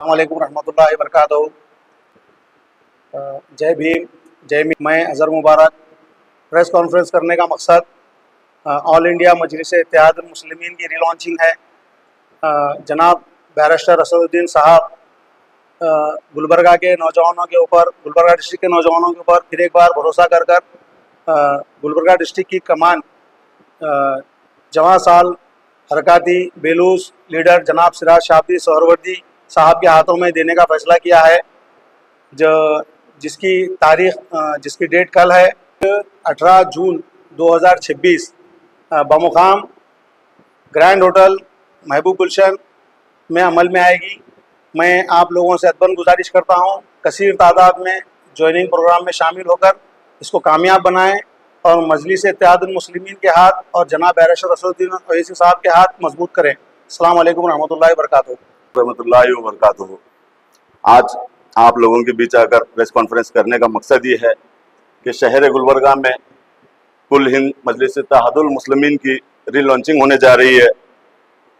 अस्सलामुअलैकुम रहमतुल्लाहि वबरकातुहू। जय भीम जय मी। मैं अज़हर मुबारक। प्रेस कॉन्फ्रेंस करने का मकसद ऑल इंडिया मजलिस इत्तेहादुल मुस्लिमीन की रिलॉन्चिंग है। जनाब बैरिस्टर असदुद्दीन साहब गुलबर्गा के नौजवानों के ऊपर, गुलबर्गा डिस्ट्रिक्ट के नौजवानों के ऊपर फिर एक बार भरोसा कर गुलबर्गा डिस्ट्रिक्ट की कमान जवां साल हरकाती बेलूस लीडर जनाब सिराज शाब्दी सोहरवर्दी साहब के हाथों में देने का फैसला किया है, जो जिसकी डेट कल है 18 जून 2026 बमुकाम ग्रैंड होटल महबूब गुलशन में अमल में आएगी। मैं आप लोगों से अदबन गुजारिश करता हूं, कसीर तादाद में ज्वाइनिंग प्रोग्राम में शामिल होकर इसको कामयाब बनाएं और मजलिस इत्तेहादुल मुस्लिमीन के हाथ और जनाब बैरिस्टर असदुद्दीन ओवैसी साहब के हाथ मजबूत करें। अस्सलाम वालेकुम रहमतुल्लाहि वबरकातुहू। आज आप लोगों के बीच आकर प्रेस कॉन्फ्रेंस करने का मकसद ये है कि शहर गुलबर्गा में कुल हिंद मजलिस इत्तेहादुल मुस्लिमीन की रीलॉन्चिंग होने जा रही है,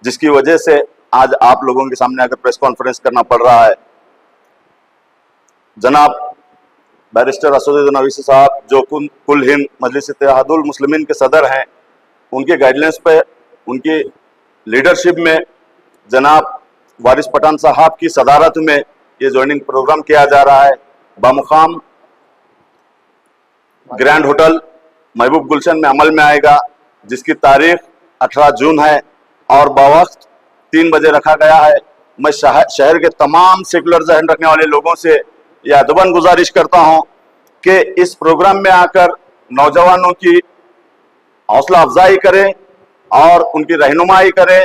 जिसकी वजह से आज आप लोगों के सामने आकर प्रेस कॉन्फ्रेंस करना पड़ रहा है। जनाब बैरिस्टर असदुद्दीन ओवैसी साहब जो कुल हिंद मजलिस इत्तेहादुल मुस्लिमीन के सदर हैं, उनके गाइडलाइंस पे, उनकी लीडरशिप में जनाब वारिस पठान साहब की सदारत में ये ज्वाइनिंग प्रोग्राम किया जा रहा है। बमुकाम ग्रैंड होटल महबूब गुलशन में अमल में आएगा, जिसकी तारीख 18 जून है और बवक्त 3 बजे रखा गया है। मैं शहर के तमाम सेकुलर जहन रखने वाले लोगों से यह अदबन गुजारिश करता हूं कि इस प्रोग्राम में आकर नौजवानों की हौसला अफजाई करें और उनकी रहनुमाई करें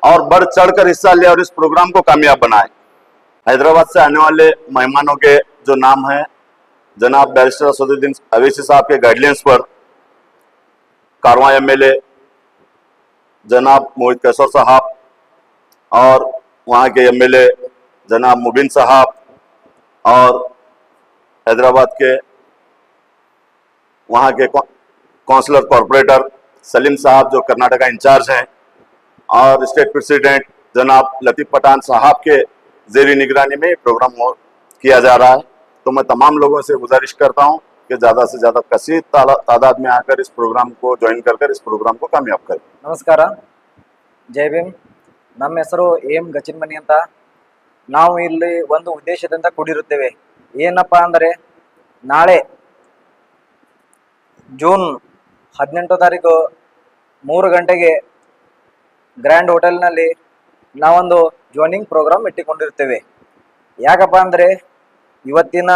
और बढ़ चढ़कर हिस्सा ले और इस प्रोग्राम को कामयाब बनाएं। हैदराबाद से आने वाले मेहमानों के जो नाम हैं, जनाब बैरिस्टर असदुद्दीन ओवैसी साहब के गाइडलाइंस पर कारवां एमएलए जनाब मोहित कैसर साहब और वहाँ के एमएलए जनाब मुबिन साहब और हैदराबाद के वहाँ के काउंसलर कॉरपोरेटर सलीम साहब जो कर्नाटका इंचार्ज हैं और स्टेट प्रेसिडेंट जनाब लतीफ़ पठान साहब के ज़ेरी निगरानी में प्रोग्राम किया जा रहा है। तो मैं तमाम लोगों से गुजारिश करता हूं कि ज़्यादा से ज़्यादा कसीर तादाद में आकर इस प्रोग्राम को ज्वाइन कर इस प्रोग्राम को कामयाब करें। नमस्कार, जय भीम। ನಮ್ಮ ಹೆಸರು ಎಂ ಗಚಿನ್ಮನಿ ಅಂತ। ನಾವು ಇಲ್ಲಿ ಒಂದು ಉದ್ದೇಶದಿಂದ ಕೂಡಿರುತ್ತೇವೆ। ಏನಪ್ಪಾ ಅಂದರೆ ನಾಳೆ ಜೂನ್ 18 ತಾರೀಕು 3 ಗಂಟೆಗೆ ಗ್ರ್ಯಾಂಡ್ ಹೋಟೆಲ್ನಲ್ಲಿ ನಾವೊಂದು ಜಾಯ್ನಿಂಗ್ ಪ್ರೋಗ್ರಾಮ್ ಇಟ್ಟುಕೊಂಡಿರ್ತೇವೆ। ಯಾಕಪ್ಪ ಅಂದರೆ ಇವತ್ತಿನ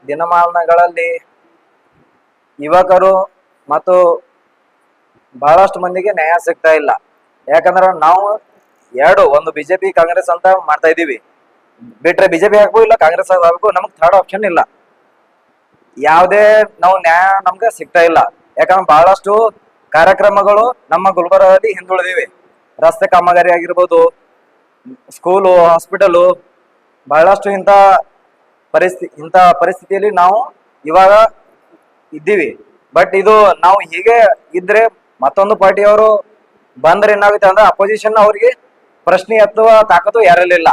ದಿನಮಾನಗಳಲ್ಲಿ ಯುವಕರು ಮತ್ತು ಬಹಳಷ್ಟು ಮಂದಿಗೆ ನ್ಯಾಯ ಸಿಗ್ತಾ ಇಲ್ಲ। ಯಾಕಂದ್ರೆ ನಾವು ಒಂದು ಬಿಜೆಪಿ ಕಾಂಗ್ರೆಸ್ ಅಂತ ಮಾಡ್ತಾ ಇದ್ದೀವಿ, ಬಿಟ್ರೆ ಬಿಜೆಪಿ ಹಾಕಬೇಕು ಇಲ್ಲ ಕಾಂಗ್ರೆಸ್ ಹಾಕಬೇಕು, ನಮಗೆ ಥರ್ಡ್ ಆಪ್ಷನ್ ಇಲ್ಲ। ಯಾವುದೇ ನಾವು ನ್ಯಾಯ ನಮ್ಗೆ ಸಿಗ್ತಾ ಇಲ್ಲ। ಯಾಕಂದ್ರೆ ಬಹಳಷ್ಟು ಕಾರ್ಯಕ್ರಮಗಳು ನಮ್ಮ ಗುಲ್ಬರ್ಗದಲ್ಲಿ ಹಿಂದುಳಿದಿವೆ। ರಸ್ತೆ ಕಾಮಗಾರಿ ಆಗಿರ್ಬೋದು, ಸ್ಕೂಲು, ಹಾಸ್ಪಿಟಲು, ಬಹಳಷ್ಟು ಇಂಥ ಪರಿಸ್ಥಿತಿಯಲ್ಲಿ ನಾವು ಇವಾಗ ಇದ್ದೀವಿ। ಬಟ್ ಇದು ನಾವು ಹೀಗೆ ಇದ್ರೆ ಮತ್ತೊಂದು ಪಾರ್ಟಿಯವರು ಬಂದ್ರೆ ಏನಾಗುತ್ತೆ ಅಂದ್ರೆ ಅಪೋಸಿಷನ್ ಅವರಿಗೆ ಪ್ರಶ್ನೆ ಎತ್ತುವ ತಾಕತ್ತು ಯಾರಲ್ಲಿಲ್ಲ।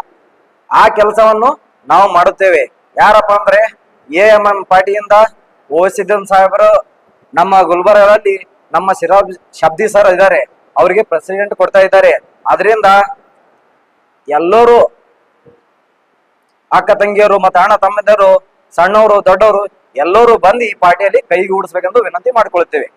ಆ ಕೆಲಸವನ್ನು ನಾವು ಮಾಡುತ್ತೇವೆ। ಯಾರಪ್ಪ ಅಂದ್ರೆ AMM ಪಾರ್ಟಿಯಿಂದ ಓವೈಸಿದ್ದೀನ್ ಸಾಹೇಬರು ನಮ್ಮ ಗುಲ್ಬರ್ಗದಲ್ಲಿ ನಮ್ಮ ಸಿರಾಜ್ ಶಾಬ್ದಿ ಸರ್ ಇದ್ದಾರೆ, ಅವರಿಗೆ ಪ್ರೆಸಿಡೆಂಟ್ ಕೊಡ್ತಾ ಇದ್ದಾರೆ। ಅದರಿಂದ ಎಲ್ಲರೂ ಅಕ್ಕ ತಂಗಿಯರು ಮತ್ತು ಅಣ್ಣ ತಮ್ಮಂದಿರು, ಸಣ್ಣವರು ದೊಡ್ಡವರು ಎಲ್ಲರೂ ಬಂದು ಈ ಪಾರ್ಟಿಯಲ್ಲಿ ಕೈಗೂಡಿಸ್ಬೇಕೆಂದು ವಿನಂತಿ ಮಾಡಿಕೊಳ್ಳುತ್ತೇವೆ।